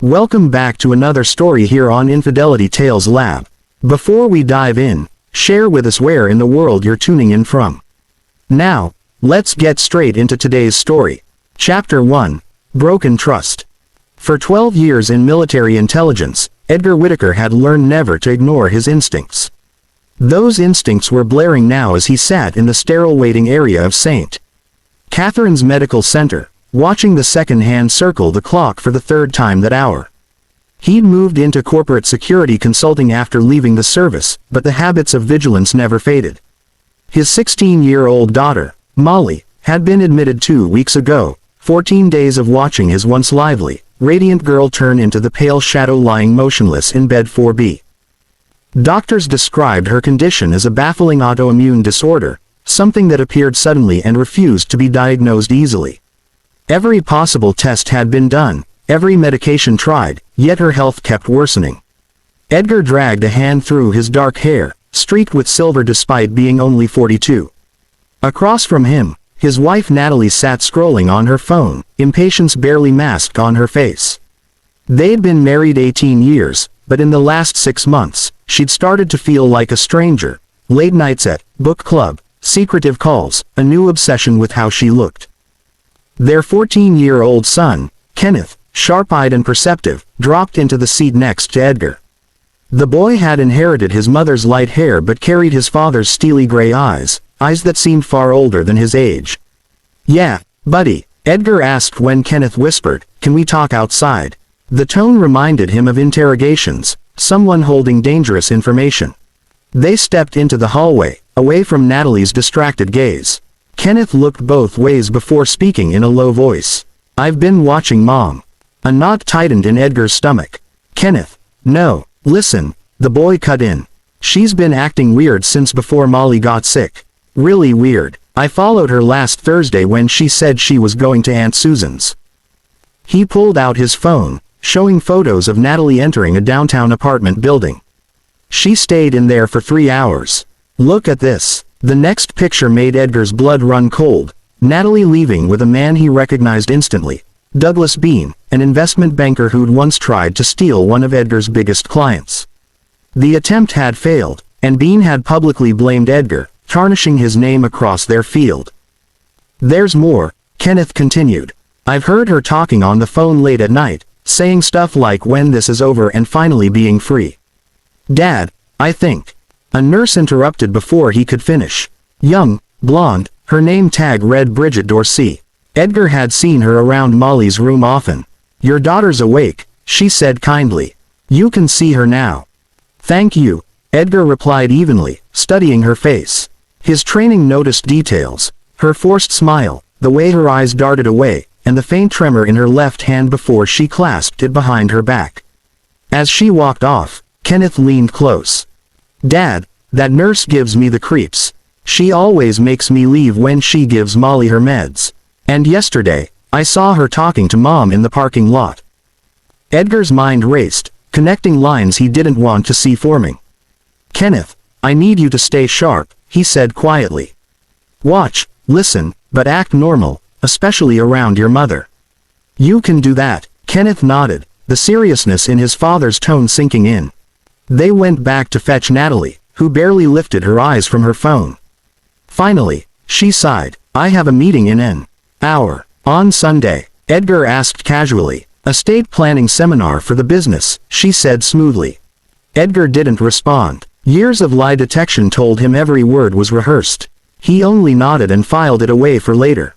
Welcome back to another story here on Infidelity Tales Lab. Before we dive in, share with us where in the world you're tuning in from. Now, let's get straight into today's story. Chapter 1. Broken Trust. For 12 years in military intelligence, Edgar Whittaker had learned never to ignore his instincts. Those instincts were blaring now as he sat in the sterile waiting area of St. Catherine's Medical Center, watching the second hand circle the clock for the third time that hour. He'd moved into corporate security consulting after leaving the service, but the habits of vigilance never faded. His 16-year-old daughter, Molly, had been admitted 2 weeks ago, 14 days of watching his once lively, radiant girl turn into the pale shadow lying motionless in bed 4B. Doctors described her condition as a baffling autoimmune disorder, something that appeared suddenly and refused to be diagnosed easily. Every possible test had been done, every medication tried, yet her health kept worsening. Edgar dragged a hand through his dark hair, streaked with silver despite being only 42. Across from him, his wife Natalie sat scrolling on her phone, impatience barely masked on her face. They'd been married 18 years, but in the last 6 months, she'd started to feel like a stranger. Late nights at book club, secretive calls, a new obsession with how she looked. Their 14-year-old son, Kenneth, sharp-eyed and perceptive, dropped into the seat next to Edgar. The boy had inherited his mother's light hair but carried his father's steely gray eyes that seemed far older than his age. "Yeah, buddy," Edgar asked when Kenneth whispered, "Can we talk outside?" The tone reminded him of interrogations, someone holding dangerous information. They stepped into the hallway, away from Natalie's distracted gaze. Kenneth looked both ways before speaking in a low voice. "I've been watching Mom." A knot tightened in Edgar's stomach. "Kenneth, no, listen," the boy cut in. "She's been acting weird since before Molly got sick. Really weird. I followed her last Thursday when she said she was going to Aunt Susan's." He pulled out his phone, showing photos of Natalie entering a downtown apartment building. "She stayed in there for 3 hours. Look at this." The next picture made Edgar's blood run cold. Natalie leaving with a man he recognized instantly. Douglas Bean, an investment banker who'd once tried to steal one of Edgar's biggest clients. The attempt had failed, and Bean had publicly blamed Edgar, tarnishing his name across their field. "There's more," Kenneth continued. "I've heard her talking on the phone late at night, saying stuff like when this is over and finally being free." "Dad, I think." A nurse interrupted before he could finish. Young, blonde, her name tag read Bridget Dorsey. Edgar had seen her around Molly's room often. "Your daughter's awake," she said kindly. "You can see her now." "Thank you," Edgar replied evenly, studying her face. His training noticed details, her forced smile, the way her eyes darted away, and the faint tremor in her left hand before she clasped it behind her back. As she walked off, Kenneth leaned close. "Dad, that nurse gives me the creeps. She always makes me leave when she gives Molly her meds. And yesterday, I saw her talking to Mom in the parking lot." Edgar's mind raced, connecting lines he didn't want to see forming. "Kenneth, I need you to stay sharp," he said quietly. "Watch, listen, but act normal, especially around your mother." "You can do that," Kenneth nodded, the seriousness in his father's tone sinking in. They went back to fetch Natalie, who barely lifted her eyes from her phone. Finally, she sighed. "I have a meeting in an hour. On Sunday," Edgar asked casually. "Estate planning seminar for the business," she said smoothly. Edgar didn't respond. Years of lie detection told him every word was rehearsed. He only nodded and filed it away for later.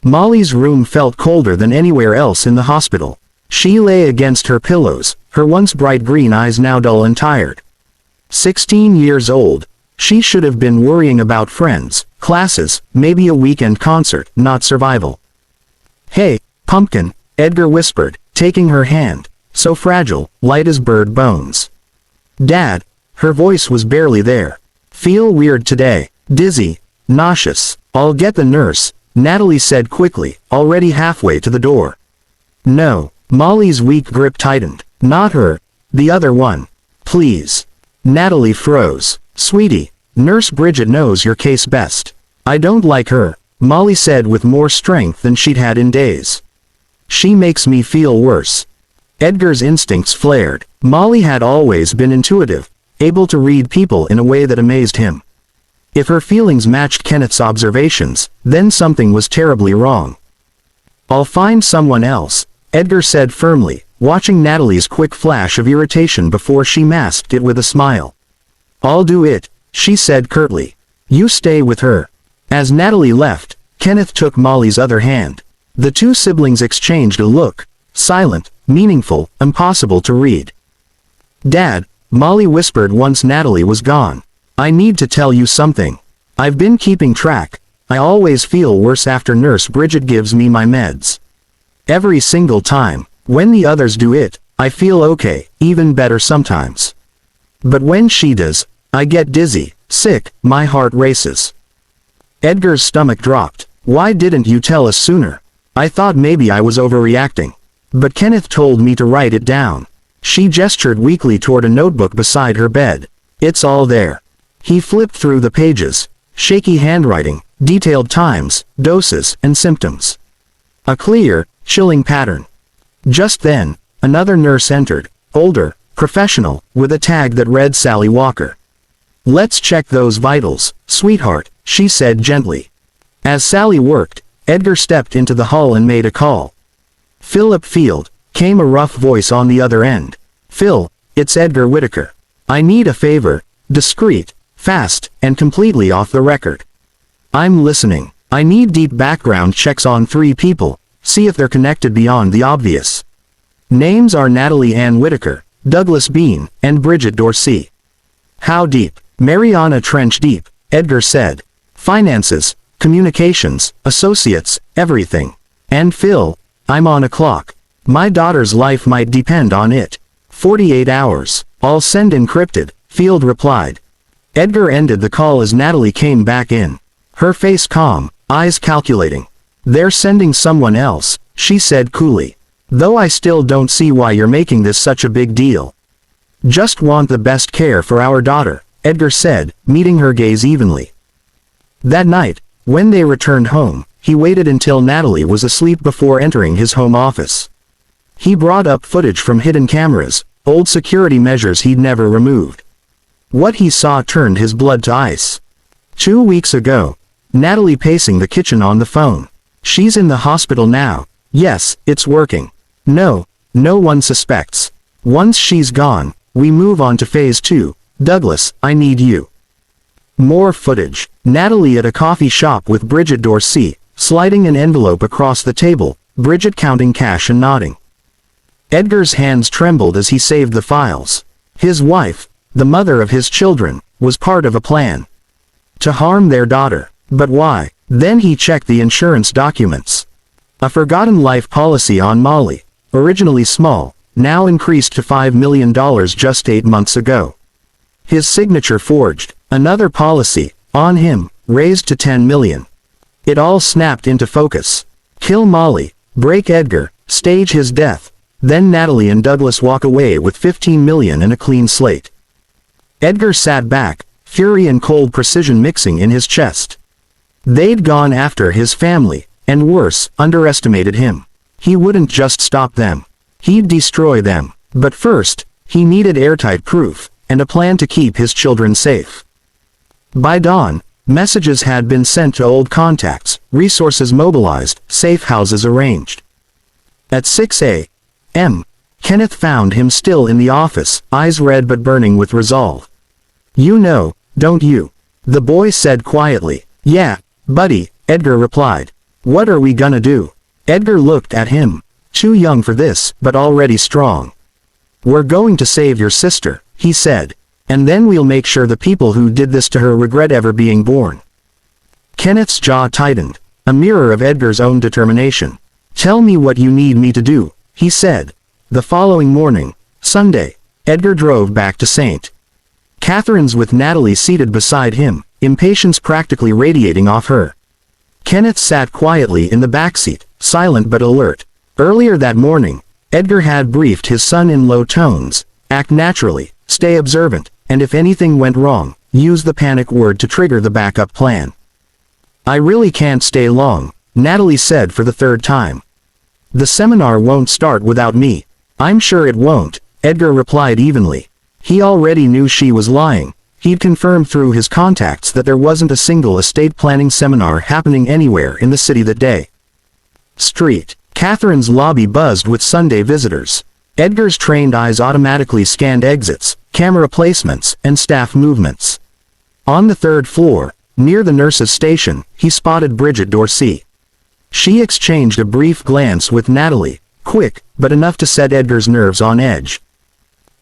Molly's room felt colder than anywhere else in the hospital. She lay against her pillows, her once bright green eyes now dull and tired. 16 years old, she should have been worrying about friends, classes, maybe a weekend concert, not survival. "Hey, pumpkin," Edgar whispered, taking her hand, so fragile, light as bird bones. "Dad," her voice was barely there. "Feel weird today, dizzy, nauseous." "I'll get the nurse," Natalie said quickly, already halfway to the door. "No." Molly's weak grip tightened. "Not her. The other one. Please." Natalie froze. "Sweetie, Nurse Bridget knows your case best." "I don't like her," Molly said with more strength than she'd had in days. "She makes me feel worse." Edgar's instincts flared. Molly had always been intuitive, able to read people in a way that amazed him. If her feelings matched Kenneth's observations, then something was terribly wrong. "I'll find someone else," Edgar said firmly, watching Natalie's quick flash of irritation before she masked it with a smile. "I'll do it," she said curtly. "You stay with her." As Natalie left, Kenneth took Molly's other hand. The two siblings exchanged a look, silent, meaningful, impossible to read. "Dad," Molly whispered once Natalie was gone, "I need to tell you something. I've been keeping track. I always feel worse after Nurse Bridget gives me my meds. Every single time. When the others do it, I feel okay, even better sometimes. But when she does, I get dizzy, sick, my heart races." Edgar's stomach dropped. "Why didn't you tell us sooner? I thought maybe I was overreacting. But Kenneth told me to write it down." She gestured weakly toward a notebook beside her bed. "It's all there." He flipped through the pages. Shaky handwriting, detailed times, doses, and symptoms. A clear, chilling pattern. Just then, another nurse entered, older, professional, with a tag that read Sally Walker. "Let's check those vitals, sweetheart," she said gently. As Sally worked, Edgar stepped into the hall and made a call. "Philip Field," came a rough voice on the other end. "Phil, it's Edgar Whitaker. I need a favor, discreet, fast, and completely off the record." "I'm listening. I need deep background checks on 3 people, see if they're connected beyond the obvious. Names are Natalie Ann Whitaker, Douglas Bean, and Bridget Dorsey." "How deep?" "Mariana Trench deep," Edgar said. "Finances, communications, associates, everything. And Phil, I'm on a clock. My daughter's life might depend on it. 48 hours. I'll send encrypted," Field replied. Edgar ended the call as Natalie came back in. Her face calm, eyes calculating. "They're sending someone else," she said coolly. "Though I still don't see why you're making this such a big deal." "Just want the best care for our daughter," Edgar said, meeting her gaze evenly. That night, when they returned home, he waited until Natalie was asleep before entering his home office. He brought up footage from hidden cameras, old security measures he'd never removed. What he saw turned his blood to ice. 2 weeks ago, Natalie pacing the kitchen on the phone. "She's in the hospital now. Yes, it's working. No one suspects. Once she's gone, we move on to phase 2. Douglas, I need you." More footage. Natalie at a coffee shop with Bridget Dorsey, sliding an envelope across the table, Bridget counting cash and nodding. Edgar's hands trembled as he saved the files. His wife, the mother of his children, was part of a plan to harm their daughter. But why? Then he checked the insurance documents. A forgotten life policy on Molly, originally small, now increased to $5 million just 8 months ago. His signature forged. Another policy, on him, raised to $10 million. It all snapped into focus. Kill Molly, break Edgar, stage his death. Then Natalie and Douglas walk away with $15 million and a clean slate. Edgar sat back, fury and cold precision mixing in his chest. They'd gone after his family, and worse, underestimated him. He wouldn't just stop them. He'd destroy them. But first, he needed airtight proof, and a plan to keep his children safe. By dawn, messages had been sent to old contacts, resources mobilized, safe houses arranged. At 6 a.m., Kenneth found him still in the office, eyes red but burning with resolve. "You know, don't you?" the boy said quietly. "Yeah, buddy," Edgar replied. "What are we gonna do?" Edgar looked at him. Too young for this, but already strong. "We're going to save your sister," he said. "And then we'll make sure the people who did this to her regret ever being born." Kenneth's jaw tightened, a mirror of Edgar's own determination. "Tell me what you need me to do," he said. The following morning, Sunday, Edgar drove back to St. Catherine's with Natalie seated beside him, impatience practically radiating off her. Kenneth sat quietly in the backseat, silent but alert. Earlier that morning, Edgar had briefed his son in low tones: act naturally, stay observant, and if anything went wrong, use the panic word to trigger the backup plan. "I really can't stay long," Natalie said for the 3rd time. "The seminar won't start without me." I'm sure it won't, Edgar replied evenly. He already knew she was lying. He'd confirmed through his contacts that there wasn't a single estate planning seminar happening anywhere in the city that day. Street. Catherine's lobby buzzed with Sunday visitors. Edgar's trained eyes automatically scanned exits, camera placements, and staff movements. On the third floor, near the nurse's station, he spotted Bridget Dorsey. She exchanged a brief glance with Natalie, quick, but enough to set Edgar's nerves on edge.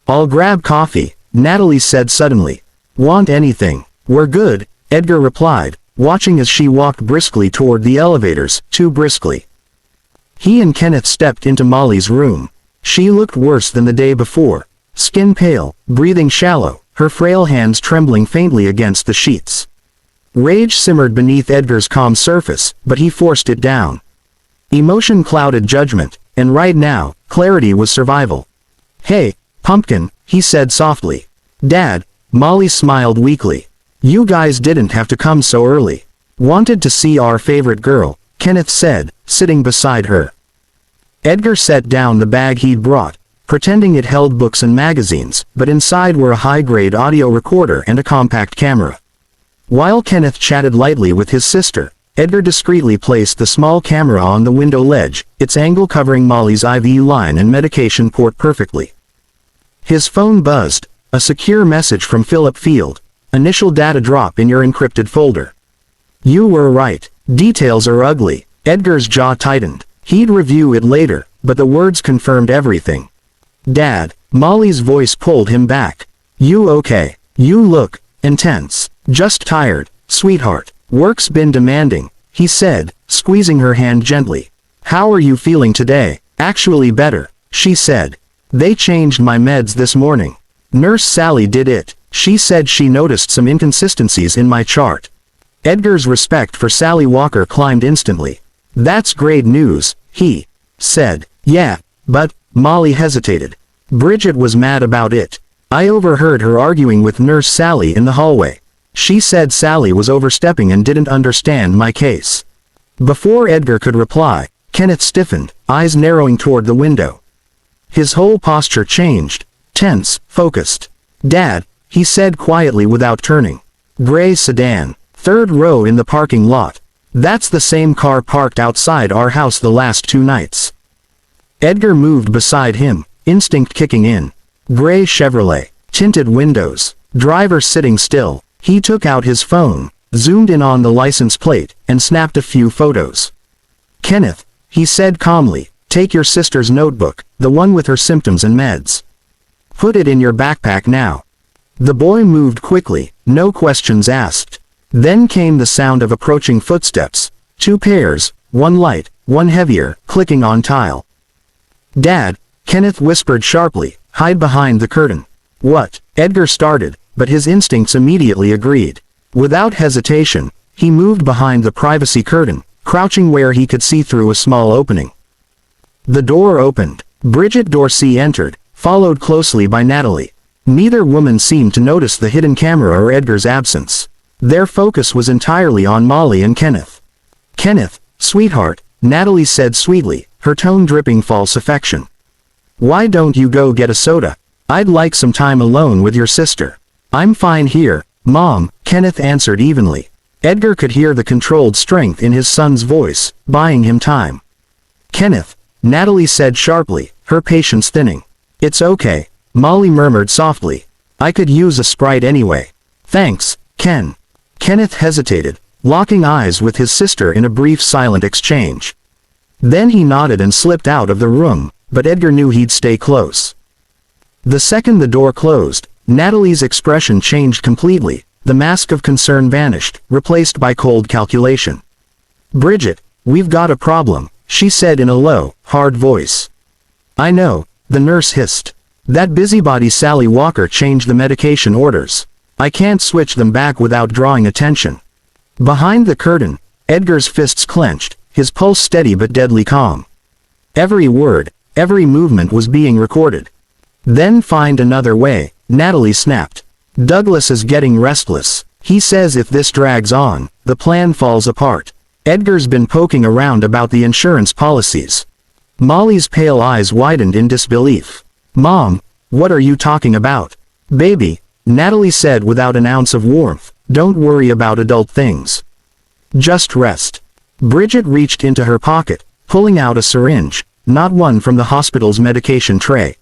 I'll grab coffee, Natalie said suddenly. Want anything? We're good, Edgar replied, watching as she walked briskly toward the elevators, too briskly. He and Kenneth stepped into Molly's room. She looked worse than the day before. Skin pale, breathing shallow, her frail hands trembling faintly against the sheets. Rage simmered beneath Edgar's calm surface, but he forced it down. Emotion clouded judgment, and right now, clarity was survival. Hey, Pumpkin, he said softly. Dad, Molly smiled weakly. You guys didn't have to come so early. Wanted to see our favorite girl, Kenneth said, sitting beside her. Edgar set down the bag he'd brought, pretending it held books and magazines, but inside were a high-grade audio recorder and a compact camera. While Kenneth chatted lightly with his sister, Edgar discreetly placed the small camera on the window ledge, its angle covering Molly's IV line and medication port perfectly. His phone buzzed, a secure message from Philip Field. Initial data drop in your encrypted folder. You were right. Details are ugly. Edgar's jaw tightened. He'd review it later, but the words confirmed everything. Dad, Molly's voice pulled him back. You okay? You look intense. Just tired, sweetheart. Work's been demanding, he said, squeezing her hand gently. How are you feeling today? Actually better, she said. They changed my meds this morning. Nurse Sally did it. She said she noticed some inconsistencies in my chart. Edgar's respect for Sally Walker climbed instantly. That's great news, he said. Yeah, but, Molly hesitated. Bridget was mad about it. I overheard her arguing with Nurse Sally in the hallway. She said Sally was overstepping and didn't understand my case. Before Edgar could reply, Kenneth stiffened, eyes narrowing toward the window. His whole posture changed, tense, focused. Dad, he said quietly without turning. Gray sedan, third row in the parking lot. That's the same car parked outside our house the last 2 nights. Edgar moved beside him, instinct kicking in. Gray Chevrolet, tinted windows, driver sitting still. He took out his phone, zoomed in on the license plate, and snapped a few photos. Kenneth, he said calmly, take your sister's notebook, the one with her symptoms and meds. Put it in your backpack now. The boy moved quickly, no questions asked. Then came the sound of approaching footsteps. 2 pairs, one light, one heavier, clicking on tile. Dad, Kenneth whispered sharply, hide behind the curtain. What? Edgar started, but his instincts immediately agreed. Without hesitation, he moved behind the privacy curtain, crouching where he could see through a small opening. The door opened. Bridget Dorsey entered, followed closely by Natalie. Neither woman seemed to notice the hidden camera or Edgar's absence. Their focus was entirely on Molly and Kenneth. Kenneth, sweetheart, Natalie said sweetly, her tone dripping false affection. Why don't you go get a soda? I'd like some time alone with your sister. I'm fine here, Mom, Kenneth answered evenly. Edgar could hear the controlled strength in his son's voice, buying him time. Kenneth, Natalie said sharply, her patience thinning. It's okay, Molly murmured softly. I could use a Sprite anyway. Thanks, Ken. Kenneth hesitated, locking eyes with his sister in a brief silent exchange. Then he nodded and slipped out of the room, but Edgar knew he'd stay close. The second the door closed, Natalie's expression changed completely. The mask of concern vanished, replaced by cold calculation. Bridget, we've got a problem, she said in a low, hard voice. I know, the nurse hissed. That busybody Sally Walker changed the medication orders. I can't switch them back without drawing attention. Behind the curtain, Edgar's fists clenched, his pulse steady but deadly calm. Every word, every movement was being recorded. Then find another way, Natalie snapped. Douglas is getting restless. He says if this drags on, the plan falls apart. Edgar's been poking around about the insurance policies. Molly's pale eyes widened in disbelief. Mom, what are you talking about? Baby, Natalie said without an ounce of warmth, don't worry about adult things. Just rest. Bridget reached into her pocket, pulling out a syringe, not one from the hospital's medication tray.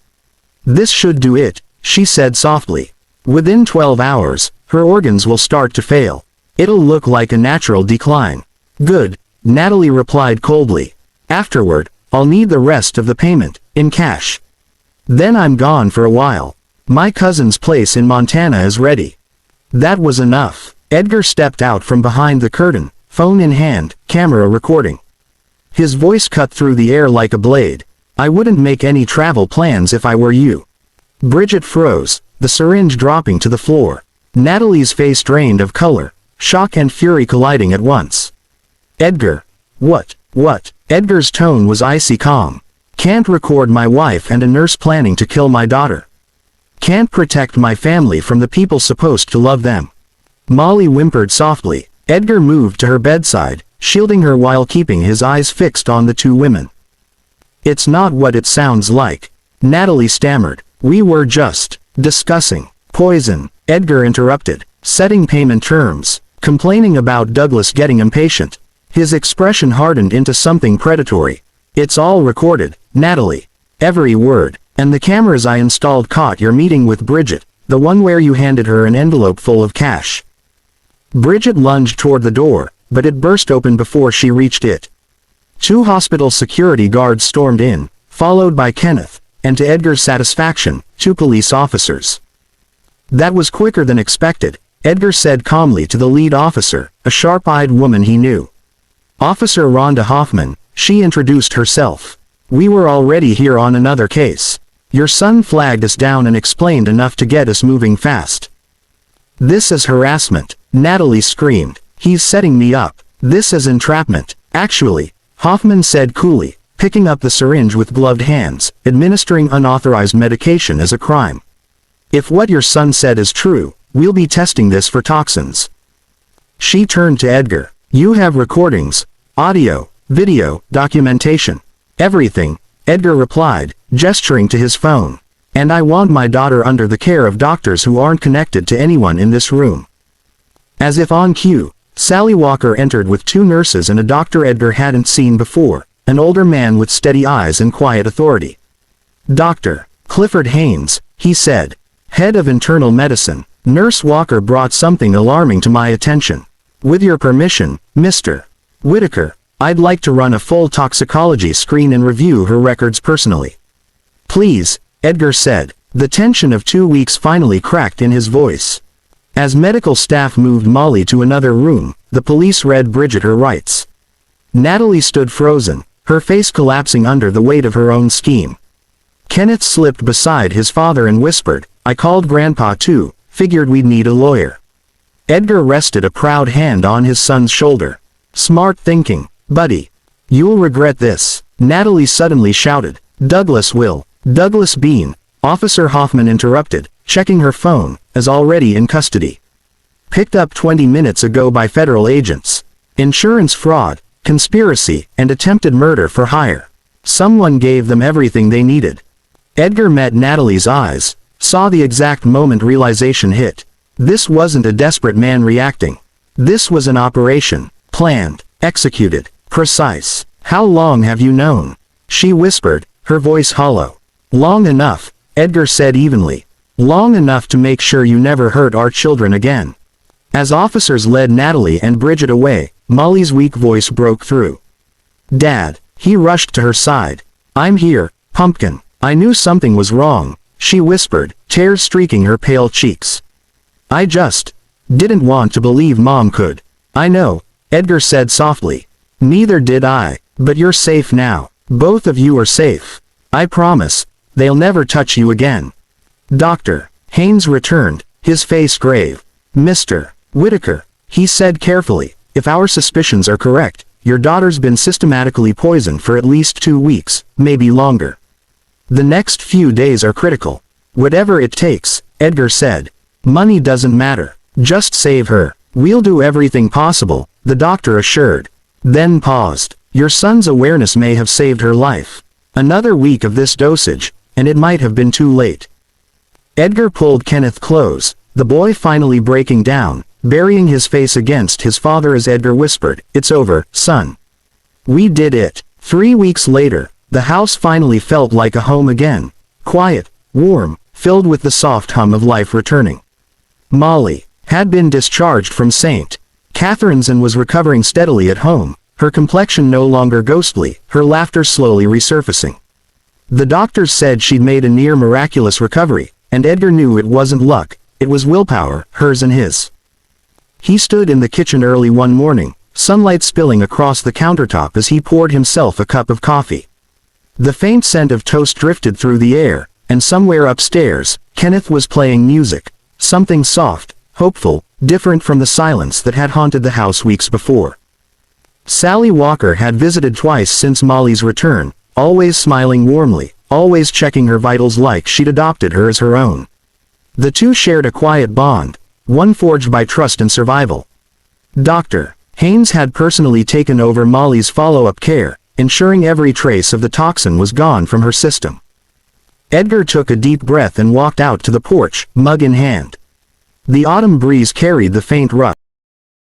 This should do it, she said softly. Within 12 hours, her organs will start to fail. It'll look like a natural decline. Good, Natalie replied coldly. Afterward, I'll need the rest of the payment, in cash. Then I'm gone for a while. My cousin's place in Montana is ready. That was enough. Edgar stepped out from behind the curtain, phone in hand, camera recording. His voice cut through the air like a blade. I wouldn't make any travel plans if I were you. Bridget froze, the syringe dropping to the floor. Natalie's face drained of color, shock and fury colliding at once. Edgar. What? Edgar's tone was icy calm. Can't record my wife and a nurse planning to kill my daughter. Can't protect my family from the people supposed to love them. Molly whimpered softly. Edgar moved to her bedside, shielding her while keeping his eyes fixed on the two women. It's not what it sounds like. Natalie stammered. We were just discussing poison. Edgar interrupted, setting payment terms, complaining about Douglas getting impatient. His expression hardened into something predatory. It's all recorded, Natalie. Every word. And the cameras I installed caught your meeting with Bridget, the one where you handed her an envelope full of cash. Bridget lunged toward the door, but it burst open before she reached it. Two hospital security guards stormed in, followed by Kenneth, and to Edgar's satisfaction, two police officers. That was quicker than expected, Edgar said calmly to the lead officer, a sharp-eyed woman he knew. Officer Rhonda Hoffman, she introduced herself. We were already here on another case. Your son flagged us down and explained enough to get us moving fast. This is harassment, Natalie screamed. He's setting me up. This is entrapment. Actually, Hoffman said coolly, picking up the syringe with gloved hands, administering unauthorized medication is a crime. If what your son said is true, we'll be testing this for toxins. She turned to Edgar. You have recordings, audio, video, documentation. Everything, Edgar replied, gesturing to his phone. And I want my daughter under the care of doctors who aren't connected to anyone in this room. As if on cue, Sally Walker entered with two nurses and a doctor Edgar hadn't seen before, an older man with steady eyes and quiet authority. Dr. Clifford Haynes, he said, head of internal medicine. Nurse Walker brought something alarming to my attention. With your permission, Mr. Whitaker, I'd like to run a full toxicology screen and review her records personally. Please, Edgar said. The tension of 2 weeks finally cracked in his voice. As medical staff moved Molly to another room, the police read Bridget her rights. Natalie stood frozen, her face collapsing under the weight of her own scheme. Kenneth slipped beside his father and whispered, I called Grandpa too, figured we'd need a lawyer. Edgar rested a proud hand on his son's shoulder. Smart thinking, buddy. You'll regret this, Natalie suddenly shouted. Douglas will. Douglas Bean, Officer Hoffman interrupted, checking her phone, as already in custody. Picked up 20 minutes ago by federal agents. Insurance fraud, conspiracy, and attempted murder for hire. Someone gave them everything they needed. Edgar met Natalie's eyes, saw the exact moment realization hit. This wasn't a desperate man reacting. This was an operation, planned, executed, precise. How long have you known? She whispered, her voice hollow. Long enough, Edgar said evenly. Long enough to make sure you never hurt our children again. As officers led Natalie and Bridget away, Molly's weak voice broke through. Dad, he rushed to her side. I'm here, Pumpkin. I knew something was wrong, she whispered, tears streaking her pale cheeks. I just didn't want to believe Mom could. I know, Edgar said softly. Neither did I, but you're safe now. Both of you are safe. I promise, they'll never touch you again. Dr. Haynes returned, his face grave. Mr. Whitaker, he said carefully, if our suspicions are correct, your daughter's been systematically poisoned for at least 2 weeks, maybe longer. The next few days are critical. Whatever it takes, Edgar said. Money doesn't matter. Just save her. We'll do everything possible, the doctor assured. Then paused. Your son's awareness may have saved her life. Another week of this dosage, and it might have been too late. Edgar pulled Kenneth close, the boy finally breaking down, burying his face against his father as Edgar whispered, "It's over, son. We did it." 3 weeks later, the house finally felt like a home again. Quiet, warm, filled with the soft hum of life returning. Molly had been discharged from St. Catherine's and was recovering steadily at home, her complexion no longer ghostly, her laughter slowly resurfacing. The doctors said she'd made a near miraculous recovery, and Edgar knew it wasn't luck, it was willpower, hers and his. He stood in the kitchen early one morning, sunlight spilling across the countertop as he poured himself a cup of coffee. The faint scent of toast drifted through the air, and somewhere upstairs, Kenneth was playing music, something soft, hopeful, different from the silence that had haunted the house weeks before. Sally Walker had visited twice since Molly's return, always smiling warmly, always checking her vitals like she'd adopted her as her own. The two shared a quiet bond, one forged by trust and survival. Dr. Haynes had personally taken over Molly's follow-up care, ensuring every trace of the toxin was gone from her system. Edgar took a deep breath and walked out to the porch, mug in hand. The autumn breeze carried the faint rush.